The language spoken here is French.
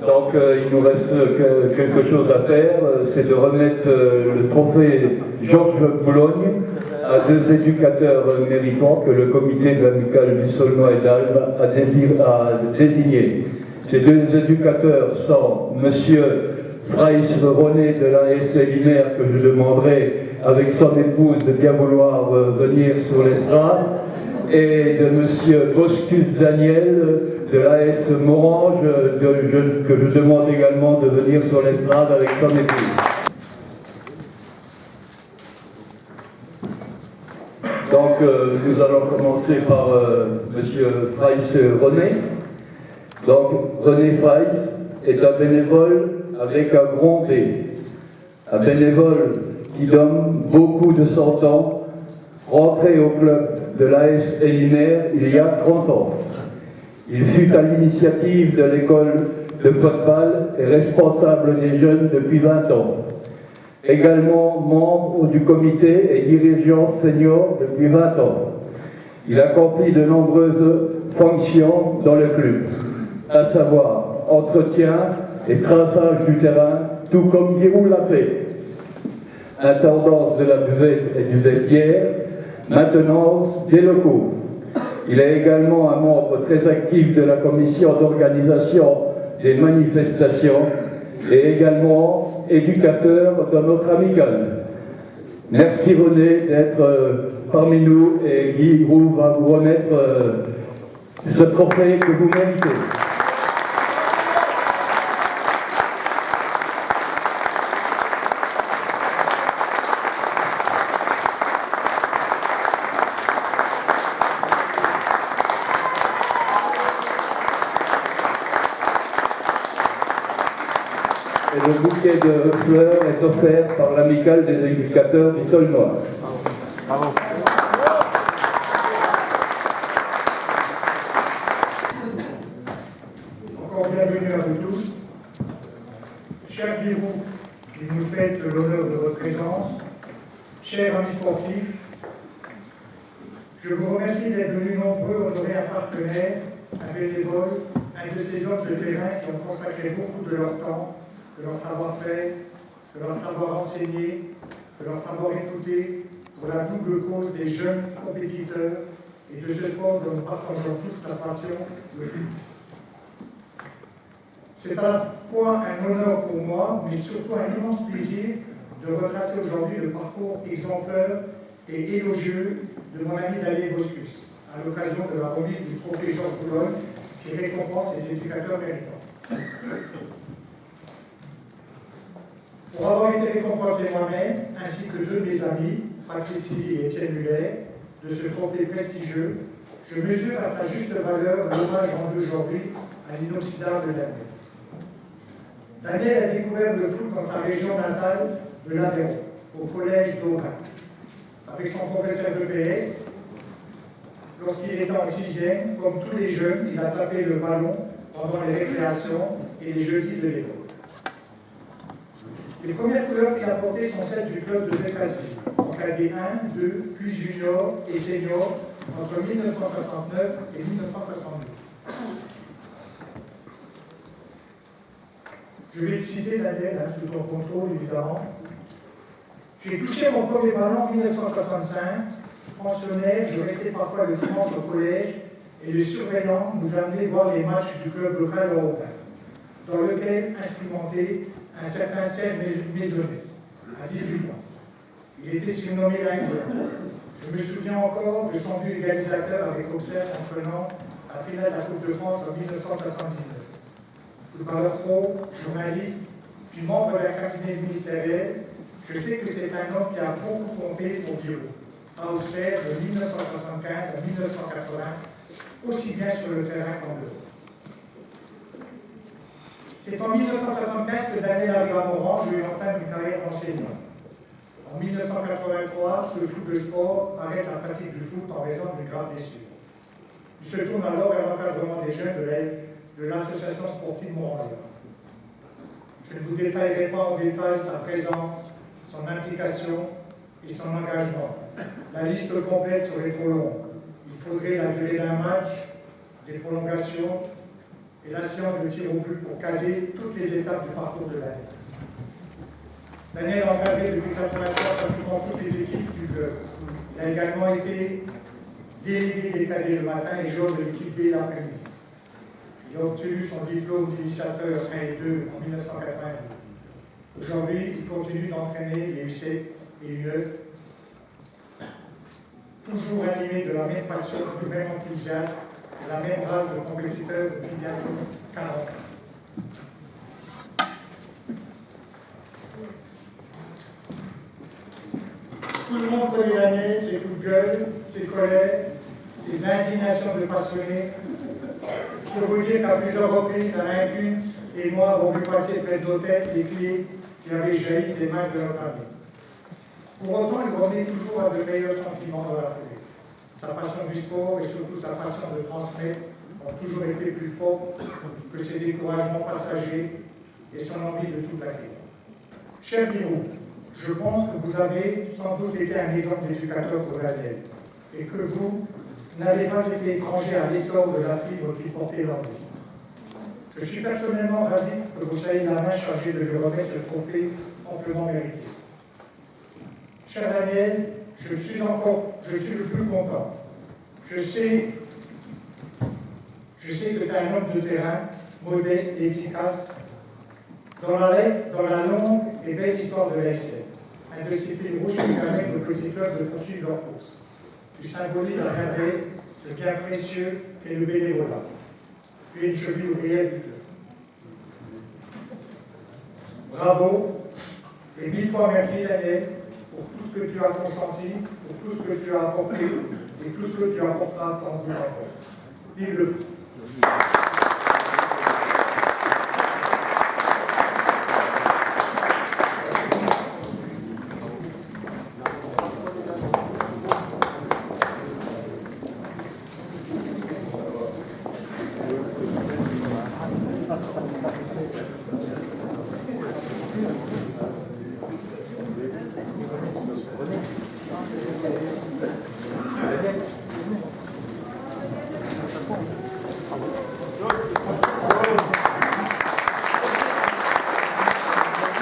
Donc il nous reste quelque chose à faire, c'est de remettre le trophée Georges Boulogne à deux éducateurs méritants que le comité de l'amicale du Saulnois et d'Albe a désigné. Ces deux éducateurs sont Monsieur Fraïs René de l'AS Limaire, que je demanderai avec son épouse de bien vouloir venir sur l'estrade, et de Monsieur Boscus Daniel de l'AS Morange, que je demande également de venir sur l'estrade avec son épouse. Donc nous allons commencer par Monsieur Fraïs René. Donc René Fraïs est un bénévole avec un grand B. Un bénévole qui donne beaucoup de son temps, rentré au club de l'AS Limaire il y a 30 ans. Il fut à l'initiative de l'école de football et responsable des jeunes depuis 20 ans. Également membre du comité et dirigeant senior depuis 20 ans. Il accomplit de nombreuses fonctions dans le club, à savoir entretien et traçage du terrain, tout comme Giroud l'a fait. Intendance de la buvette et du vestiaire, maintenance des locaux. Il est également un membre très actif de la commission d'organisation des manifestations et également éducateur dans notre amicale. Merci René d'être parmi nous et Guy Roux va vous remettre ce trophée que vous méritez. Et le bouquet de fleurs est offert par l'amicale des éducateurs du Saulnois. Bravo. Encore bienvenue à vous tous. Chers Giroud, qui nous faites l'honneur de votre présence, chers amis sportifs, je vous remercie d'être venus nombreux honorer un partenaire, un bénévole, un de ces hommes de terrain qui ont consacré beaucoup de leur temps, de leur savoir-faire, de leur savoir enseigner, de leur savoir écouter pour la double cause des jeunes compétiteurs et de ce sport dont nous partageons tous la passion, le foot. C'est à la fois un honneur pour moi, mais surtout un immense plaisir de retracer aujourd'hui le parcours exemplaire et élogieux de mon ami Daniel Boscus, à l'occasion de la remise du trophée Georges Boulogne qui récompense les éducateurs méritants. Pour avoir été récompensé moi-même, ainsi que deux de mes amis, Patrice Silly et Étienne Muller, de ce trophée prestigieux, je mesure à sa juste valeur l'hommage rendu aujourd'hui à l'inoxydable Daniel. Daniel a découvert le foot dans sa région natale de l'Aveyron, au collège d'Aubin. Avec son professeur de PS, lorsqu'il était en 6e, comme tous les jeunes, il a tapé le ballon pendant les récréations et les jeudis de l'école. Les premières couleurs qu'il a portées sont celles du club de Decazeville, en cadet 1, 2, puis junior et senior entre 1969 et 1972. Je vais te citer, Daniel, sous ton contrôle évidemment. J'ai touché mon premier ballon en 1965. Pensionnaire, je restais parfois le dimanche au collège et le surveillant nous amenait voir les matchs du club local européen, dans lequel instrumentait un certain Serge Maisonnès, à 18 ans. Il était surnommé l'Indien. Je me souviens encore de son but égalisateur avec Auxerre en prenant la finale de la Coupe de France en 1979. Footballeur pro, journaliste, puis membre d'un cabinet ministériel, je sais que c'est un homme qui a beaucoup compté pour Giroud, à Auxerre de 1975 à 1980, aussi bien sur le terrain qu'en dehors. C'est en 1975 que Daniel arrive à Morange et entame une carrière d'enseignant. En 1983, ce foot de sport arrête la pratique du foot en raison d'une grave blessure. Il se tourne alors vers l'encadrement des jeunes de l'association sportive morangeoise. Je ne vous détaillerai pas en détail sa présence, son implication et son engagement. La liste complète serait trop longue. Il faudrait la durée d'un match, des prolongations, et la séance de tir au but pour caser toutes les étapes du parcours de l'année. Daniel a encadré depuis 1983 pratiquement toutes les équipes du club. Il a également été délégué des cadets le matin et joueur de l'équipe B l'après-midi. Il a obtenu son diplôme d'initiateur N2 en 1982. Aujourd'hui, il continue d'entraîner les U7 et U9, toujours animé de la même passion, du même enthousiasme, de la même rage de compétiteur depuis bientôt 40 ans. Tout le monde connaît Daniel, ses coups de gueule, ses colères, ses indignations de passionné. Je peux vous dire qu'à plusieurs reprises, Alain Kuntz et moi avons vu passer près de nos têtes les clés qui avaient jailli des mains de notre ami. Pour autant, il revenait toujours à de meilleurs sentiments dans la foulée. Sa passion du sport et surtout sa passion de transmettre ont toujours été plus forts que ses découragements passagers et son envie de tout plaquer. Cher Birou, je pense que vous avez sans doute été un exemple d'éducateur pour Daniel et que vous n'avez pas été étranger à l'essor de la fibre qui portait l'envie. Je suis personnellement ravi que vous soyez la main chargée de lui remettre ce trophée amplement mérité. Cher Daniel, je suis le plus content. Je sais que tu es un homme de terrain, modeste et efficace, dans la longue et belle histoire de l'essai, un de ces fils rouges qui permettent aux petits clubs de poursuivre leur course. Tu symbolises à merveille ce bien précieux qu'est le bénévolat. Tu es une cheville ouvrière du club. Bravo et 1000 fois merci Daniel pour tout ce que tu as consenti, pour tout ce que tu as apporté et tout ce que tu apporteras sans doute encore. Vive le foot.